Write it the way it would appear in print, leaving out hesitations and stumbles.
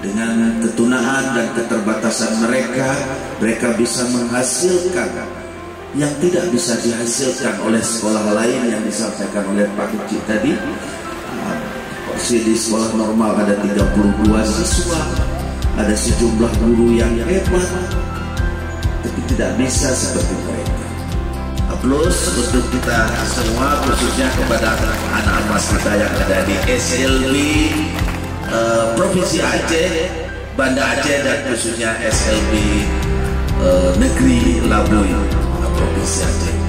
Dengan ketunaan dan keterbatasan mereka, mereka bisa menghasilkan yang tidak bisa dihasilkan oleh sekolah lain yang disampaikan oleh Pak Kecik tadi. Di sekolah normal ada 32 siswa, ada sejumlah guru yang hebat, tapi tidak bisa seperti mereka. Plus untuk kita semua, khususnya kepada anak emas kita yang ada di SLB Provinsi Aceh, Banda Aceh, dan khususnya SLB Negeri Labui Provinsi Aceh.